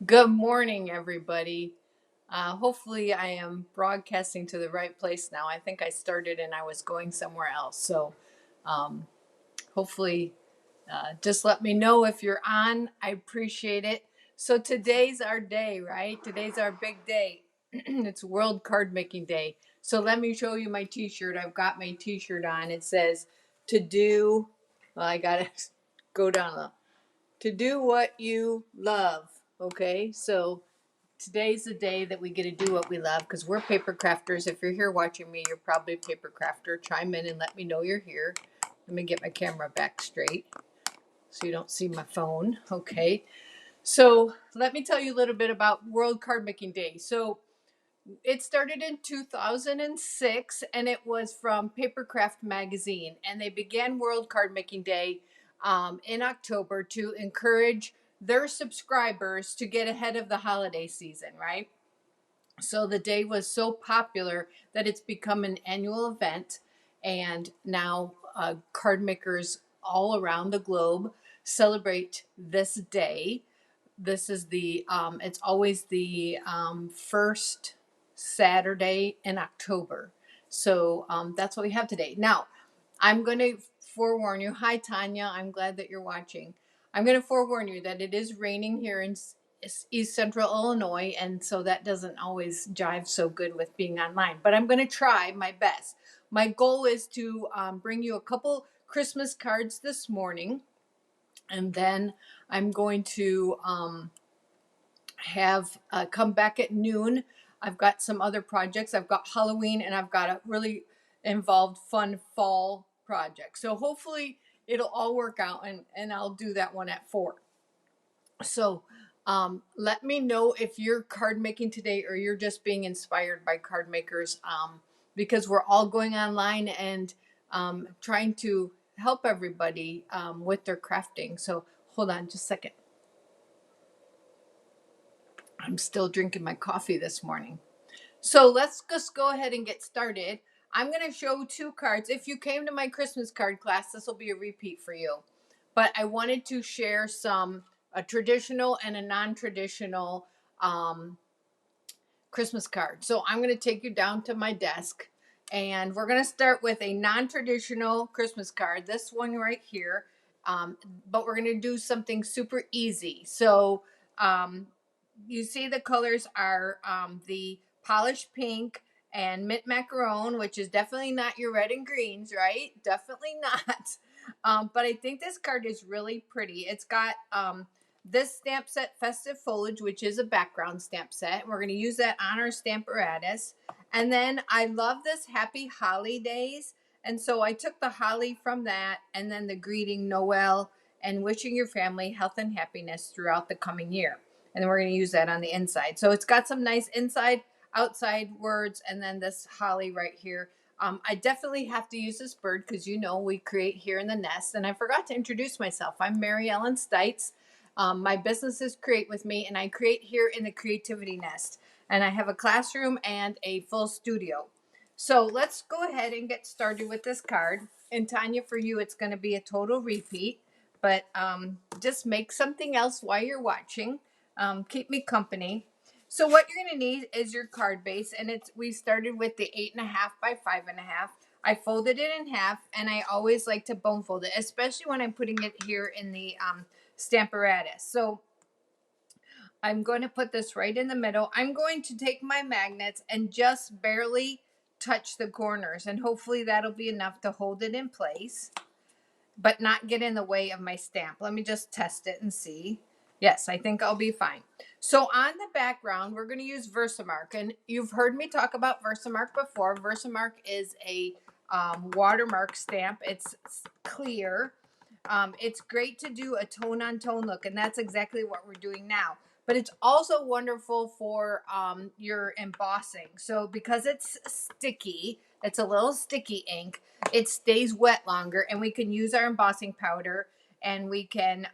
Good morning, everybody. Hopefully, I am broadcasting to the right place now. I think I started and I was going somewhere else. So, um, hopefully, just let me know if you're on. I appreciate it. So, today's our day, right? Today's our big day. It's World Card Making Day. So, let me show you my t shirt. I've got my t shirt on. It says, to do, well, I got to go down to do what you love. Okay, so today's the day that we get to do what we love because we're paper crafters. If you're here watching me, you're probably a paper crafter. Chime in and let me know you're here. Let me get my camera back straight so you don't see my phone. Okay, so let me tell you a little bit about World Card Making Day. So it started in 2006 and it was from Papercraft magazine, and they began World Card Making Day in October to encourage their subscribers to get ahead of the holiday season, right? So the day was so popular that it's become an annual event, and now card makers all around the globe celebrate this day. This is it's always the first Saturday in October. So that's what we have today. Now, I'm going to forewarn you. Hi, Tanya. I'm glad that you're watching. I'm going to forewarn you that it is raining here in East Central Illinois, and so that doesn't always jive so good with being online. But I'm going to try my best. My goal is to bring you a couple Christmas cards this morning, and then I'm going to have come back at noon. I've got some other projects. I've got Halloween, and I've got a really involved, fun fall project. So hopefully it'll all work out, and I'll do that one at 4. So let me know if you're card making today or you're just being inspired by card makers, because we're all going online and trying to help everybody with their crafting. So hold on just a second. I'm still drinking my coffee this morning. So let's just go ahead and get started. I'm going to show 2 cards. If you came to my Christmas card class, this will be a repeat for you. But I wanted to share a traditional and a non-traditional Christmas card. So I'm going to take you down to my desk, and we're going to start with a non-traditional Christmas card. This one right here. But we're going to do something super easy. So um, you see the colors are the polished pink and mint macaron, which is definitely not your red and greens, right? Definitely not. But I think this card is really pretty. It's got this stamp set, Festive Foliage, which is a background stamp set. We're going to use that on our Stamparatus. And then I love this Happy Holidays. And so I took the holly from that, and then the greeting Noel and wishing your family health and happiness throughout the coming year. And then we're going to use that on the inside. So it's got some nice inside, outside words, and then this holly right here. I definitely have to use this bird because we create here in the nest. And I forgot to introduce myself. I'm Mary Ellen Stites. My business is Create With Me, and I create here in the Creativity Nest. And I have a classroom and a full studio. So let's go ahead and get started with this card. And Tanya, for you, it's going to be a total repeat, but just make something else while you're watching. Keep me company. So what you're going to need is your card base, and we started with the 8.5 by 5.5. I folded it in half, and I always like to bone fold it, especially when I'm putting it here in the Stamparatus. So I'm going to put this right in the middle. I'm going to take my magnets and just barely touch the corners, and hopefully that'll be enough to hold it in place, but not get in the way of my stamp. Let me just test it and see. Yes, I think I'll be fine. So on the background, we're going to use Versamark, and you've heard me talk about Versamark before. Versamark is a watermark stamp. It's clear. It's great to do a tone-on-tone look, and that's exactly what we're doing now. But it's also wonderful for your embossing. So because it's sticky, it's a little sticky ink, it stays wet longer, and we can use our embossing powder, and we can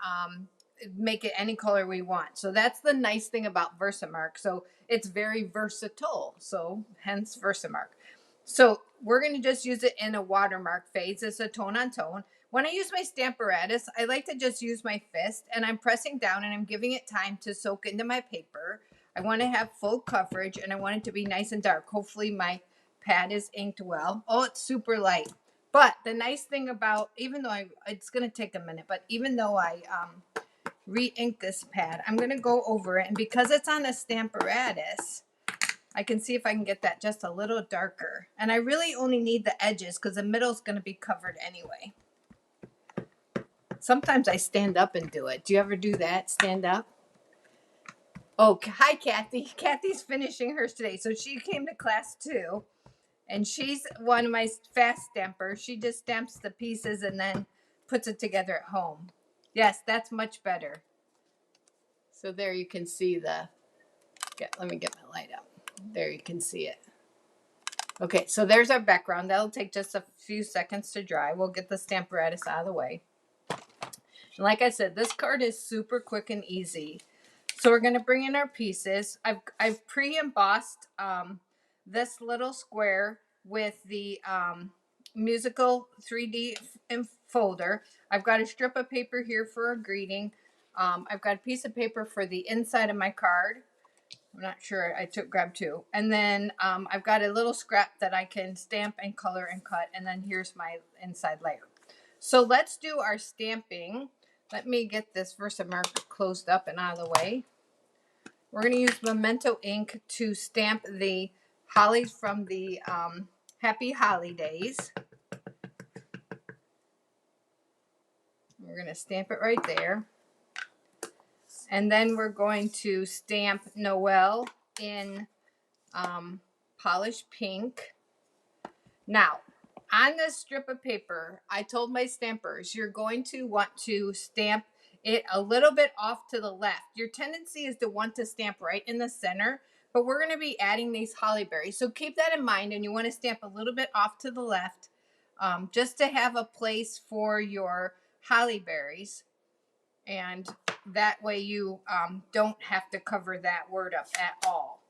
make it any color we want. So that's the nice thing about Versamark. So it's very versatile. So hence Versamark. So we're going to just use it in a watermark phase. It's a tone on tone. When I use my Stamparatus, I like to just use my fist, and I'm pressing down and I'm giving it time to soak into my paper. I want to have full coverage, and I want it to be nice and dark. Hopefully my pad is inked well. Oh, it's super light. But the nice thing about, even though it's going to take a minute, but even though I re-ink this pad, I'm going to go over it. And because it's on a Stamparatus, I can see if I can get that just a little darker. And I really only need the edges because the middle is going to be covered anyway. Sometimes I stand up and do it. Do you ever do that? Stand up? Oh, hi, Kathy. Kathy's finishing hers today. So she came to class too. And she's one of my fast stampers. She just stamps the pieces and then puts it together at home. Yes, that's much better. So there you can see the, let me get my light up. There you can see it. Okay, so there's our background. That'll take just a few seconds to dry. We'll get the Stamparatus out of the way. And like I said, this card is super quick and easy. So we're going to bring in our pieces. I've pre-embossed this little square with the musical 3D folder. I've got a strip of paper here for a greeting. I've got a piece of paper for the inside of my card. I'm not sure. I grabbed two. And then I've got a little scrap that I can stamp and color and cut. And then here's my inside layer. So let's do our stamping. Let me get this Versamark closed up and out of the way. We're going to use Memento ink to stamp the hollies from the Happy Holidays. We're going to stamp it right there. And then we're going to stamp Noel in polished pink. Now, on this strip of paper, I told my stampers, you're going to want to stamp it a little bit off to the left. Your tendency is to want to stamp right in the center, but we're going to be adding these holly berries. So keep that in mind, and you want to stamp a little bit off to the left just to have a place for your holly berries. And that way you don't have to cover that word up at all.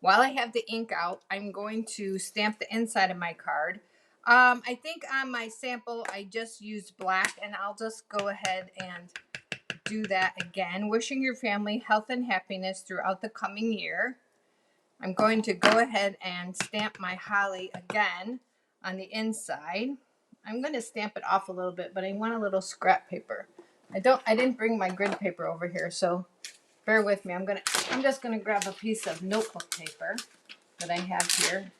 While I have the ink out, I'm going to stamp the inside of my card. I think on my sample, I just used black, and I'll just go ahead and do that again. Wishing your family health and happiness throughout the coming year. I'm going to go ahead and stamp my holly again on the inside. I'm going to stamp it off a little bit, but I want a little scrap paper. I didn't bring my grid paper over here, so bear with me. I'm just gonna grab a piece of notebook paper that I have here.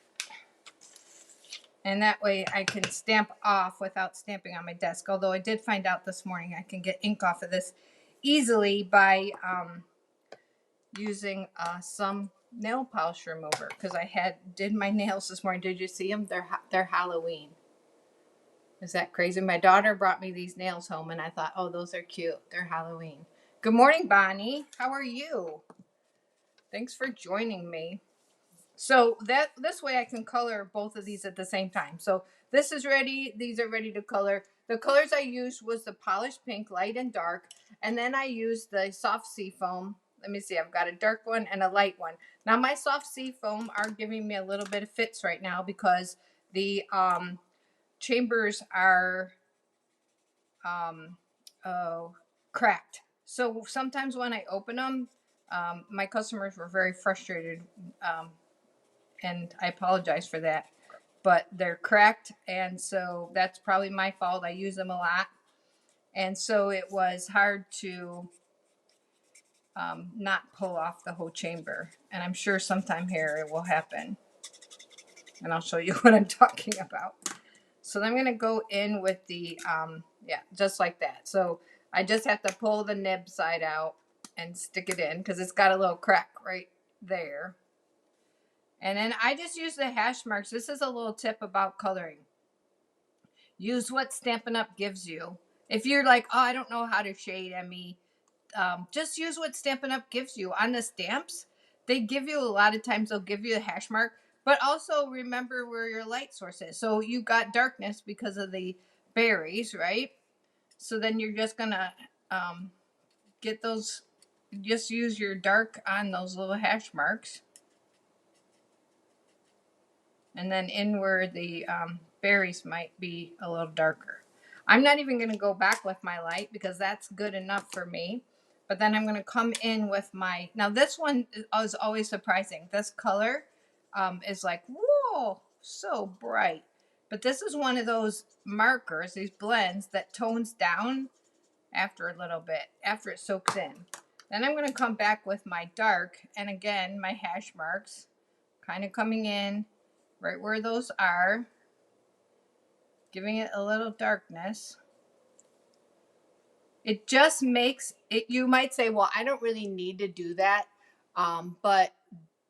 And that way I can stamp off without stamping on my desk. Although I did find out this morning I can get ink off of this easily by using some nail polish remover. Because I did my nails this morning. Did you see them? They're Halloween. Is that crazy? My daughter brought me these nails home and I thought, oh, those are cute. They're Halloween. Good morning, Bonnie. How are you? Thanks for joining me. So this way I can color both of these at the same time. So this is ready. These are ready to color. The colors I used was the polished pink, light and dark. And then I used the soft seafoam. Let me see. I've got a dark one and a light one. Now my soft seafoam are giving me a little bit of fits right now because the chambers are cracked. So sometimes when I open them, my customers were very frustrated, and I apologize for that. But they're cracked, and so that's probably my fault. I use them a lot, and so it was hard to not pull off the whole chamber. And I'm sure sometime here it will happen, and I'll show you what I'm talking about. So I'm going to go in with the, yeah, just like that. So I just have to pull the nib side out and stick it in because it's got a little crack right there. And then I just use the hash marks. This is a little tip about coloring. Use what Stampin' Up! Gives you. If you're like, oh, I don't know how to shade, Emmy, just use what Stampin' Up! Gives you. On the stamps, they give you, a lot of times they'll give you a hash mark, but also remember where your light source is. So you got darkness because of the berries, right? So then you're just gonna get those, just use your dark on those little hash marks. And then in where the berries might be a little darker. I'm not even going to go back with my light because that's good enough for me. But then I'm going to come in with my, now this one is always surprising. This color is like, whoa, so bright. But this is one of those markers, these blends that tones down after a little bit, after it soaks in. Then I'm going to come back with my dark, and again, my hash marks, kind of coming in right where those are, giving it a little darkness. It just makes it, you might say, well, I don't really need to do that. But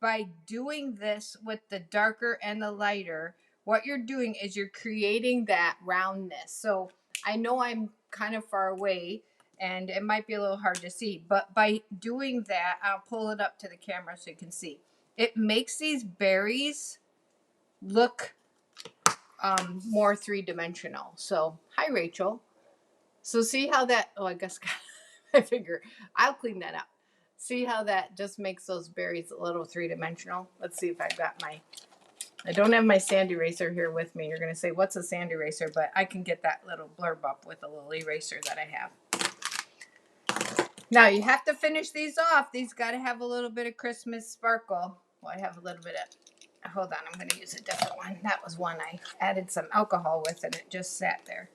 by doing this with the darker and the lighter, what you're doing is you're creating that roundness. So I know I'm kind of far away and it might be a little hard to see, but by doing that, I'll pull it up to the camera so you can see. It makes these berries look more three-dimensional. So, hi, Rachel. So see how that, oh, I guess I figure I'll clean that up. See how that just makes those berries a little three-dimensional? Let's see if I've got my, I don't have my sand eraser here with me. You're going to say, what's a sand eraser? But I can get that little blurb up with a little eraser that I have. Now you have to finish these off. These got to have a little bit of Christmas sparkle. Well, I have a little bit of, hold on, I'm going to use a different one. That was one I added some alcohol with and it just sat there.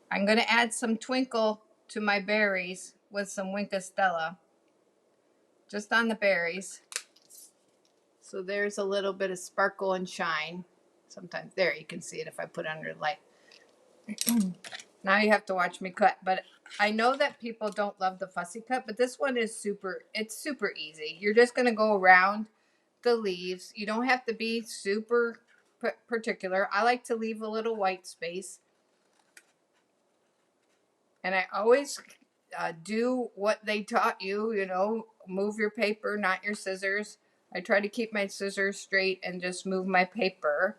I'm going to add some twinkle to my berries with some Winka Stella. Just on the berries. So there's a little bit of sparkle and shine. Sometimes, there, you can see it if I put it under the light. Now you have to watch me cut. But I know that people don't love the fussy cut, but this one is it's super easy. You're just going to go around the leaves. You don't have to be super particular. I like to leave a little white space. And I always do what they taught you, you know, move your paper, not your scissors. I try to keep my scissors straight and just move my paper.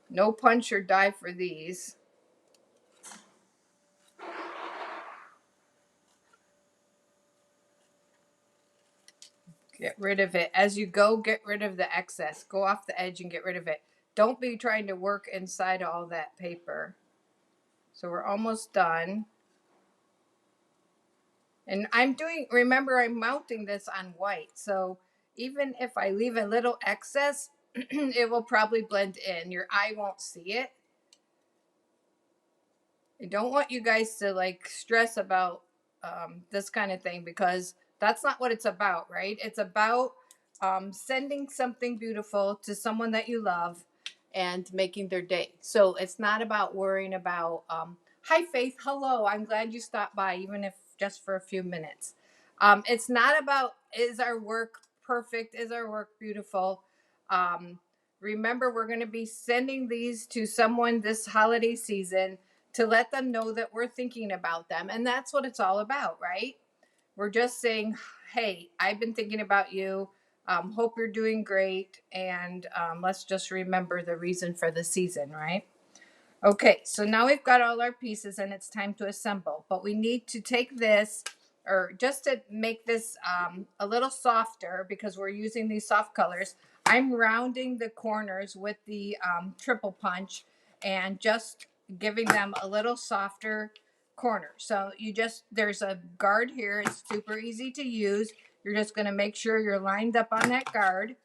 No punch or die for these. Get rid of it. As you go, get rid of the excess. Go off the edge and get rid of it. Don't be trying to work inside all that paper. So we're almost done. And remember, I'm mounting this on white. So even if I leave a little excess, it will probably blend in. Your eye won't see it. I don't want you guys to like stress about this kind of thing because that's not what it's about, right? It's about sending something beautiful to someone that you love and making their day. So it's not about worrying about, hi, Faith, hello, I'm glad you stopped by, even if just for a few minutes. It's not about, is our work perfect? Is our work beautiful? Remember, we're going to be sending these to someone this holiday season to let them know that we're thinking about them. And that's what it's all about, right? We're just saying, hey, I've been thinking about you. Hope you're doing great. And let's just remember the reason for the season, right? Okay, so now we've got all our pieces and it's time to assemble. But we need to take this, or just to make this a little softer because we're using these soft colors, I'm rounding the corners with the triple punch and just giving them a little softer corner. So there's a guard here. It's super easy to use. You're just going to make sure you're lined up on that guard.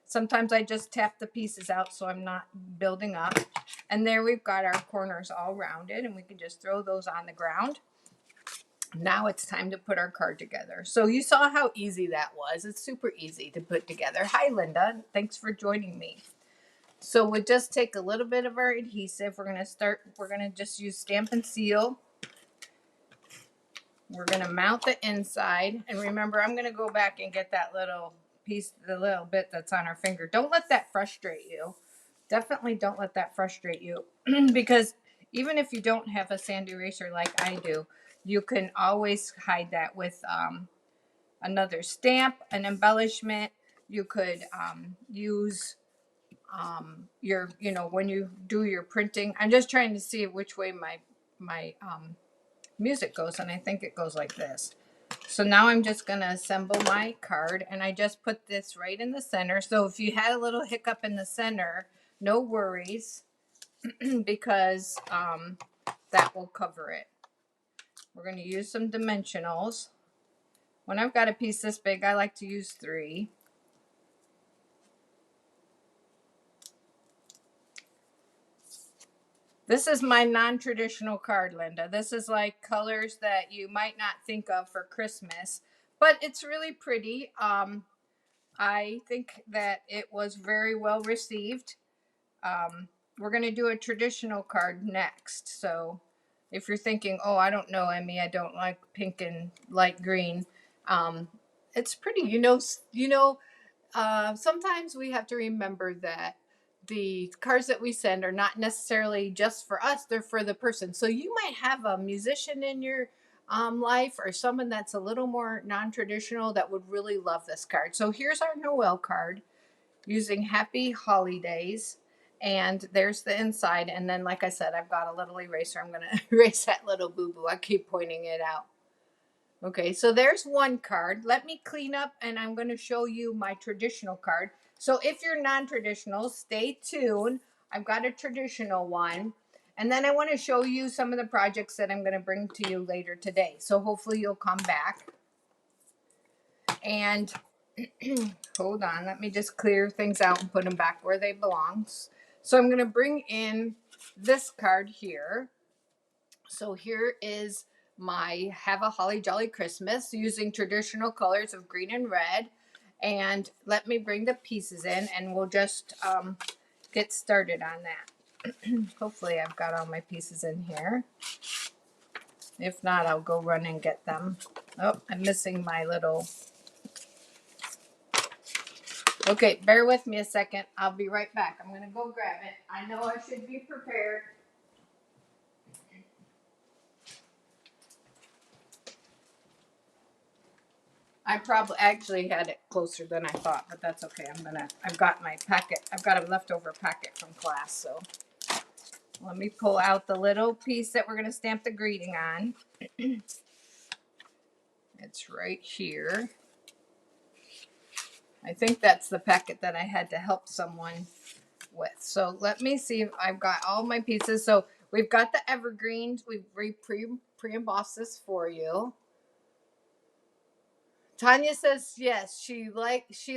Sometimes I just tap the pieces out so I'm not building up. And there we've got our corners all rounded and we can just throw those on the ground. Now it's time to put our card together. So you saw how easy that was. It's super easy to put together. Hi, Linda. Thanks for joining me. So we'll just take a little bit of our adhesive. We're going to just use Stampin' Seal. We're going to mount the inside. And remember, I'm going to go back and get that little piece, the little bit that's on our finger. Don't let that frustrate you. Definitely don't let that frustrate you because even if you don't have a sand eraser like I do, you can always hide that with another stamp, an embellishment. You could use when you do your printing. I'm just trying to see which way my music goes, and I think it goes like this. So now I'm just going to assemble my card, and I just put this right in the center. So if you had a little hiccup in the center, no worries. because that will cover it. We're going to use some dimensionals. When I've got a piece this big, I like to use 3. This is my non-traditional card, Linda. This is like colors that you might not think of for Christmas, but it's really pretty. I think that it was very well received. We're going to do a traditional card next. So if you're thinking, oh, I don't know, Emmy, I don't like pink and light green. It's pretty, sometimes we have to remember that the cards that we send are not necessarily just for us, they're for the person. So you might have a musician in your life, or someone that's a little more non-traditional that would really love this card. So here's our Noel card using Happy Holidays. And there's the inside. And then, like I said, I've got a little eraser. I'm going to erase that little boo-boo. I keep pointing it out. Okay, so there's one card. Let me clean up, and I'm going to show you my traditional card. So if you're non-traditional, stay tuned. I've got a traditional one. And then I want to show you some of the projects that I'm going to bring to you later today. So hopefully you'll come back. And hold on, let me just clear things out and put them back where they belong. So I'm going to bring in this card here. So here is my Have a Holly Jolly Christmas using traditional colors of green and red. And let me bring the pieces in, and we'll just get started on that. Hopefully I've got all my pieces in here. If not, I'll go run and get them. Oh, I'm missing my little... Okay, bear with me a second. I'll be right back. I'm going to go grab it. I know I should be prepared. I probably actually had it closer than I thought, but that's okay. I've got my packet. I've got a leftover packet from class, so let me pull out the little piece that we're going to stamp the greeting on. It's right here. I think that's the packet that I had to help someone with. So let me see if I've got all my pieces. So we've got the evergreens. We've pre-embossed this for you. Tanya says yes, she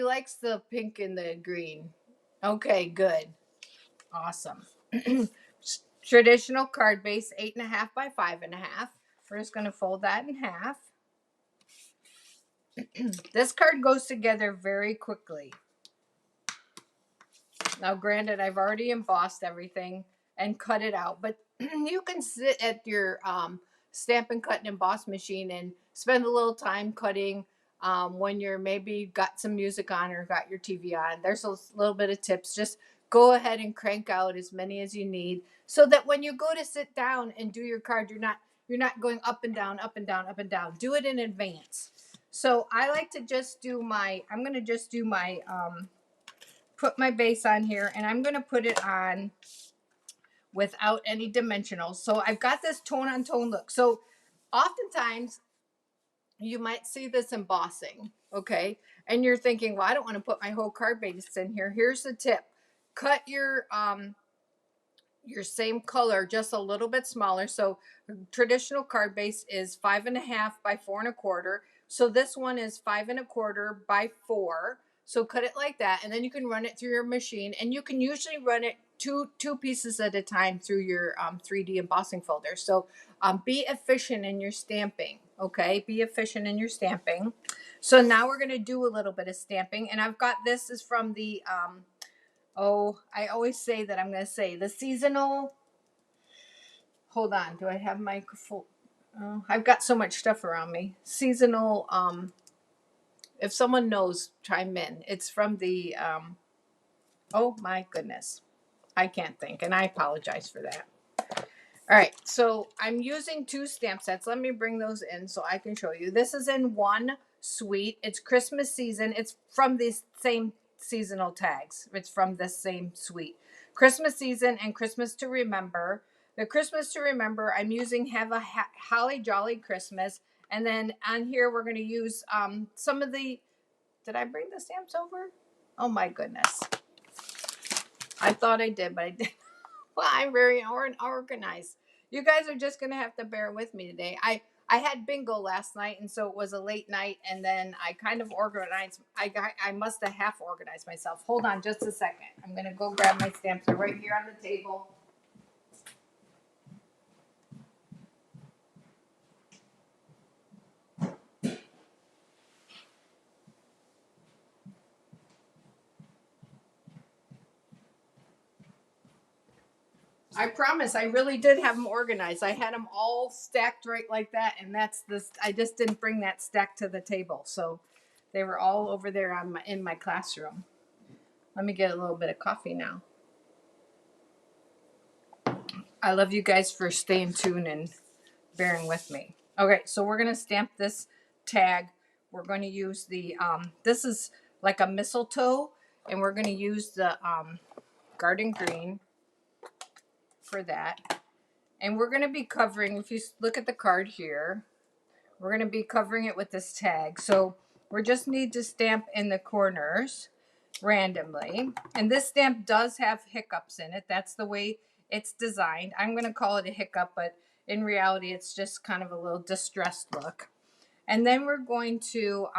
likes the pink and the green. Okay, good. Awesome. Traditional card base, 8.5 by 5.5. We're just going to fold that in half. This card goes together very quickly. Now, granted, I've already embossed everything and cut it out, but you can sit at your stamp and cut and emboss machine and spend a little time cutting when you're maybe got some music on or got your TV on. There's a little bit of tips. Just go ahead and crank out as many as you need, so that when you go to sit down and do your card, you're not going up and down, up and down, up and down. Do it in advance. So I like to just do I'm going to just do my put my base on here, and I'm going to put it on without any dimensionals. So I've got this tone on tone look. So oftentimes you might see this embossing, okay? And you're thinking, well, I don't want to put my whole card base in here. Here's the tip. Cut your same color just a little bit smaller. So traditional card base is 5.5 by 4.25. So this one is 5.25 by 4. So cut it like that, and then you can run it through your machine, and you can usually run it two pieces at a time through your 3D embossing folder. So be efficient in your stamping, okay? Be efficient in your stamping. So now we're going to do a little bit of stamping, and I've got this is from the I always say that I'm going to say the seasonal. Hold on, do I have my full? I've got so much stuff around me. Seasonal. If someone knows, chime in. It's from the. Oh my goodness, I can't think, and I apologize for that. All right, so I'm using 2 stamp sets. Let me bring those in so I can show you. This is in one suite. It's Christmas season. It's from these same seasonal tags. It's from the same suite. Christmas season and Christmas to remember. The Christmas to remember, I'm using Have a Holly Jolly Christmas. And then on here, we're going to use some of the... Did I bring the stamps over? Oh my goodness. I thought I did, but I didn't. Well, I'm very organized. You guys are just gonna have to bear with me today. I had bingo last night, and so it was a late night. And then I kind of organized. I must have half organized myself. Hold on, just a second. I'm gonna go grab my stamps. They're right here on the table. I promise, I really did have them organized. I had them all stacked right like that, and that's this. I just didn't bring that stack to the table, so they were all over there on in my classroom. Let me get a little bit of coffee now. I love you guys for staying tuned and bearing with me. Okay, so we're gonna stamp this tag. We're going to use the this is like a mistletoe, and we're going to use the garden green for that. And we're going to be covering, if you look at the card here, we're going to be covering it with this tag. So we just need to stamp in the corners randomly. And this stamp does have hiccups in it. That's the way it's designed. I'm going to call it a hiccup, but in reality, it's just kind of a little distressed look. And then we're going to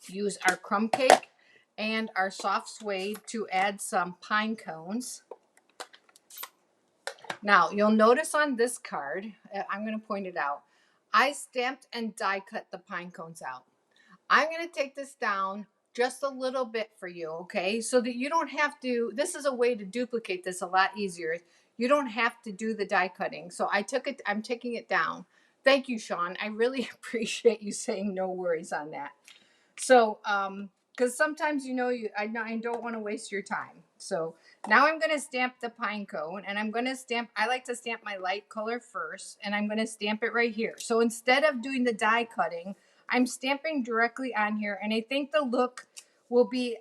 use our crumb cake and our soft suede to add some pine cones. Now, you'll notice on this card, I'm going to point it out, I stamped and die cut the pine cones out. I'm going to take this down just a little bit for you, okay? So that you don't have to, this is a way to duplicate this a lot easier. You don't have to do the die cutting. So I'm taking it down. Thank you, Sean. I really appreciate you saying no worries on that. So, because sometimes I don't want to waste your time. So now I'm going to stamp the pine cone, and I'm going to stamp. I like to stamp my light color first, and I'm going to stamp it right here. So instead of doing the die cutting, I'm stamping directly on here, and I think the look will be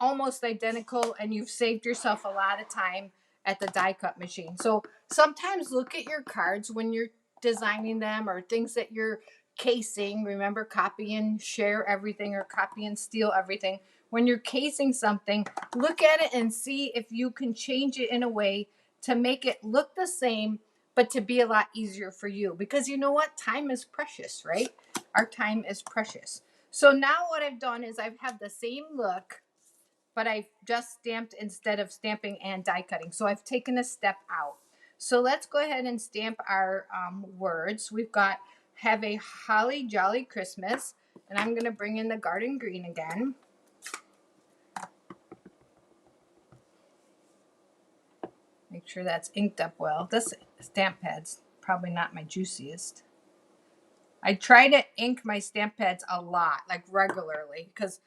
almost identical, and you've saved yourself a lot of time at the die cut machine. So sometimes look at your cards when you're designing them, or things that you're casing. Remember, copy and share everything, or copy and steal everything. When you're casing something, look at it and see if you can change it in a way to make it look the same, but to be a lot easier for you. Because you know what? Time is precious, right? Our time is precious. So now what I've done is I've had the same look, but I've just stamped instead of stamping and die cutting. So I've taken a step out. So let's go ahead and stamp our words. We've got have a holly jolly Christmas, and I'm going to bring in the garden green again. Make sure that's inked up well. This stamp pad's probably not my juiciest. I try to ink my stamp pads a lot, like regularly, because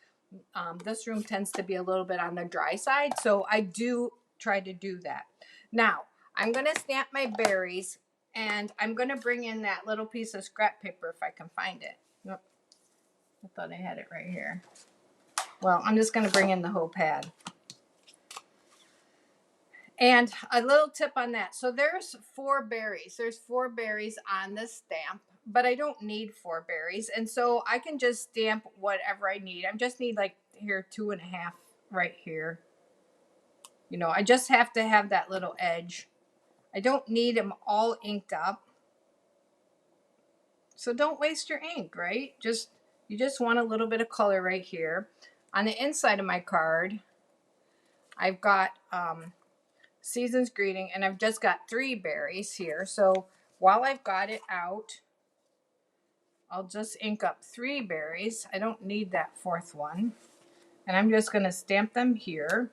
this room tends to be a little bit on the dry side, so I do try to do that. Now, I'm going to stamp my berries, and I'm going to bring in that little piece of scrap paper if I can find it. Nope. I thought I had it right here. Well, I'm just going to bring in the whole pad. And a little tip on that. So there's 4 berries. There's 4 berries on this stamp, but I don't need 4 berries. And so I can just stamp whatever I need. I just need like here 2.5 right here. You know, I just have to have that little edge. I don't need them all inked up. So don't waste your ink, right? You just want a little bit of color right here. On the inside of my card, I've got Season's Greeting, and I've just got 3 berries here. So while I've got it out, I'll just ink up 3 berries. I don't need that 4th one. And I'm just going to stamp them here.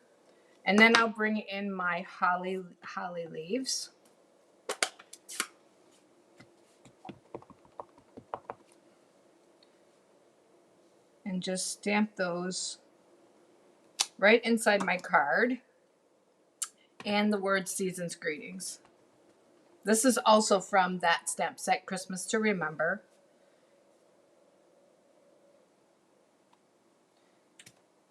And then I'll bring in my holly leaves. And just stamp those right inside my card. And the word Season's Greetings. This is also from that stamp set, Christmas to Remember.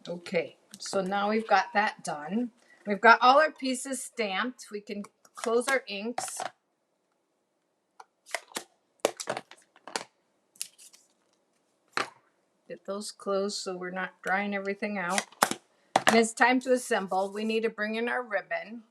Okay, so now we've got that done. We've got all our pieces stamped. We can close our inks. Get those closed so we're not drying everything out. And it's time to assemble. We need to bring in our ribbon.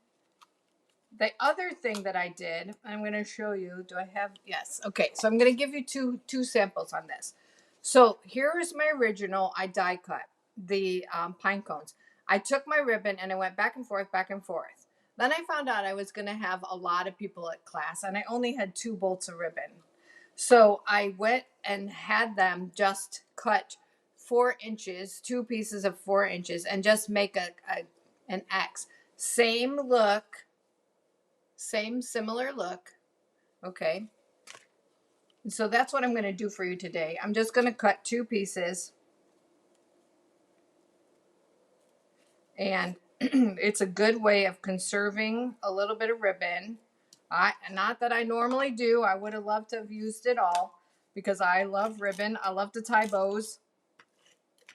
the other thing that I did, I'm going to show you. Do I have? Yes. Okay. So I'm going to give you two samples on this. So here is my original. I die cut the pine cones. I took my ribbon and I went back and forth, back and forth. Then I found out I was going to have a lot of people at class, and I only had 2 bolts of ribbon. So I went and had them just cut 4 inches, 2 pieces of 4 inches, and just make an X. Same look, same similar look. Okay. And so that's what I'm going to do for you today. I'm just going to cut 2 pieces. And it's a good way of conserving a little bit of ribbon. Not that I normally do. I would have loved to have used it all because I love ribbon. I love to tie bows.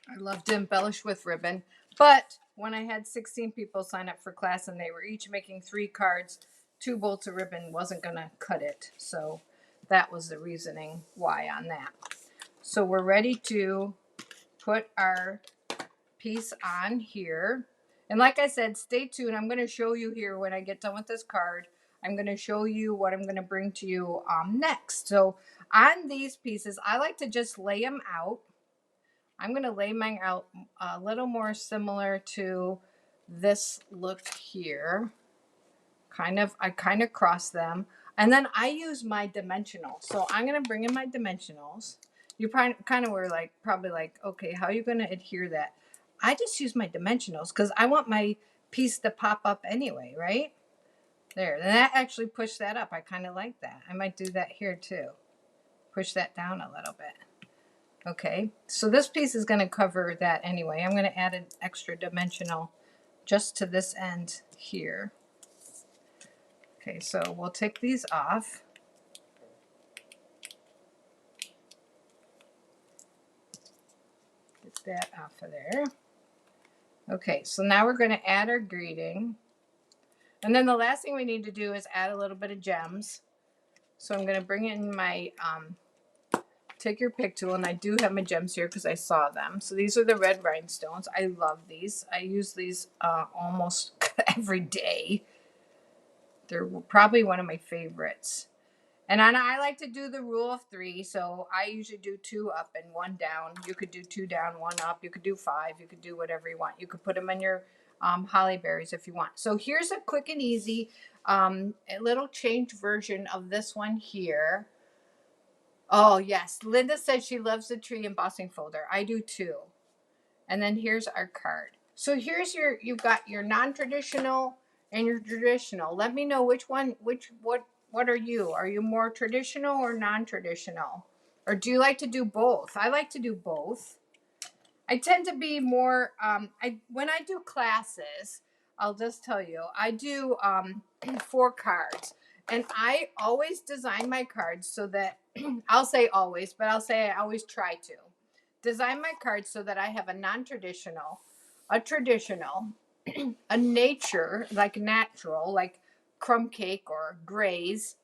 I love to embellish with ribbon. But when I had 16 people sign up for class and they were each making 3 cards, 2 bolts of ribbon wasn't going to cut it. So that was the reasoning why on that. So we're ready to put our piece on here. And like I said, stay tuned. I'm going to show you here when I get done with this card. I'm going to show you what I'm going to bring to you next. So on these pieces, I like to just lay them out. I'm going to lay mine out a little more similar to this look here. I kind of cross them. And then I use my dimensionals. So I'm going to bring in my dimensionals. You kind of were like, probably like, okay, how are you going to adhere that? I just use my dimensionals because I want my piece to pop up anyway, right? There. And that actually pushed that up. I kind of like that. I might do that here too. Push that down a little bit. Okay, so this piece is going to cover that anyway. I'm going to add an extra dimensional just to this end here. Okay, so we'll take these off. Get that off of there. Okay, so now we're going to add our greeting. And then the last thing we need to do is add a little bit of gems. So I'm going to bring in my take your pick tool, and I do have my gems here because I saw them. So these are the red rhinestones. I love these. I use these almost every day. They're probably one of my favorites. And I like to do the rule of 3. So I usually do 2 up and 1 down. You could do 2 down, 1 up. You could do 5. You could do whatever you want. You could put them in your holly berries if you want. So here's a quick and easy, a little changed version of this one here. Oh, yes. Linda said she loves the tree embossing folder. I do too. And then here's our card. So here's you've got your non-traditional and your traditional. Let me know which one, what are you? Are you more traditional or non-traditional? Or do you like to do both? I like to do both. I tend to be more, when I do classes, I'll just tell you, I do 4 cards. And I always design my cards so that, I'll say always, but I'll say I always try to. Design my cards so that I have a non-traditional, a traditional, a nature, like natural, like crumb cake or grays,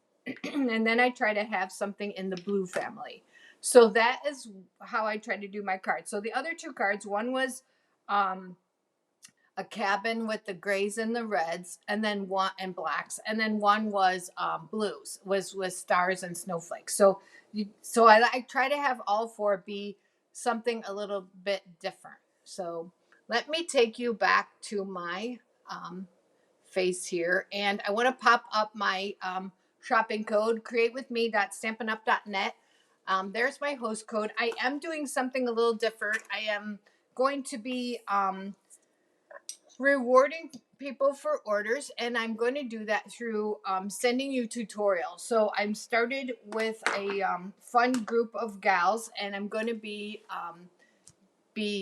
and then I try to have something in the blue family. So that is how I try to do my cards. So the other 2 cards, one was a cabin with the grays and the reds, and then one and blacks, and then one was blues, was with stars and snowflakes. So I try to have all 4 be something a little bit different. So let me take you back to my face here, and I want to pop up my shopping code, createwithme.stampinup.net. There's my host code. I am doing something a little different. I am going to be rewarding people for orders, and I'm going to do that through sending you tutorials. So I'm started with a fun group of gals, and I'm going to be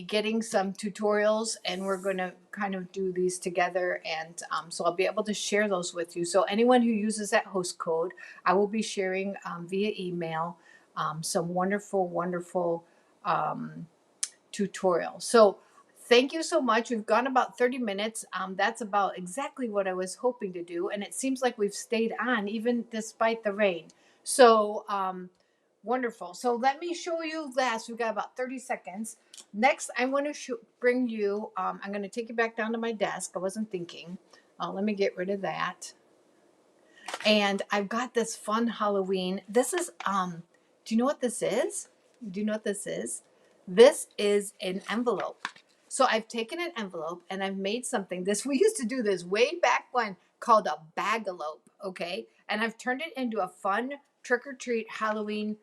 getting some tutorials, and we're going to kind of do these together, and so I'll be able to share those with you. So anyone who uses that host code, I will be sharing via email some wonderful tutorials. So thank you so much. We've gone about 30 minutes. That's about exactly what I was hoping to do, and it seems like we've stayed on even despite the rain. So wonderful. So let me show you last. We've got about 30 seconds. Next, I want to bring you, I'm going to take you back down to my desk. I wasn't thinking. Let me get rid of that. And I've got this fun Halloween. This is do you know what this is? Do you know what this is? This is an envelope. So I've taken an envelope and I've made something. This we used to do this way back when, called a bagalope, okay? And I've turned it into a fun trick or treat Halloween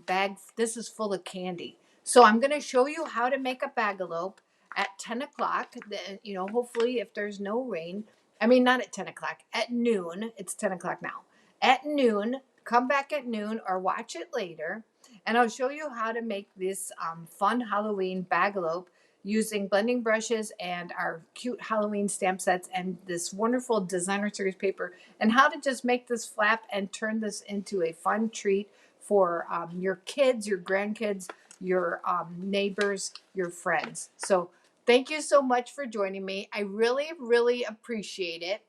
bag. This is full of candy. So I'm going to show you how to make a bagalope at 10 o'clock. You know, hopefully if there's no rain. I mean, not at 10 o'clock, at noon. It's 10 o'clock now. At noon, come back at noon or watch it later. And I'll show you how to make this fun Halloween bagalope using blending brushes and our cute Halloween stamp sets and this wonderful designer series paper, and how to just make this flap and turn this into a fun treat for your kids, your grandkids, your neighbors, your friends. So thank you so much for joining me. I really, really appreciate it.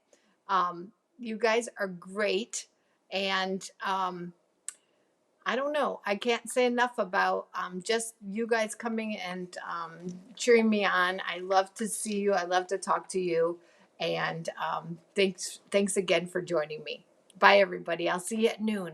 You guys are great. And I don't know. I can't say enough about just you guys coming and cheering me on. I love to see you. I love to talk to you. And thanks again for joining me. Bye, everybody. I'll see you at noon.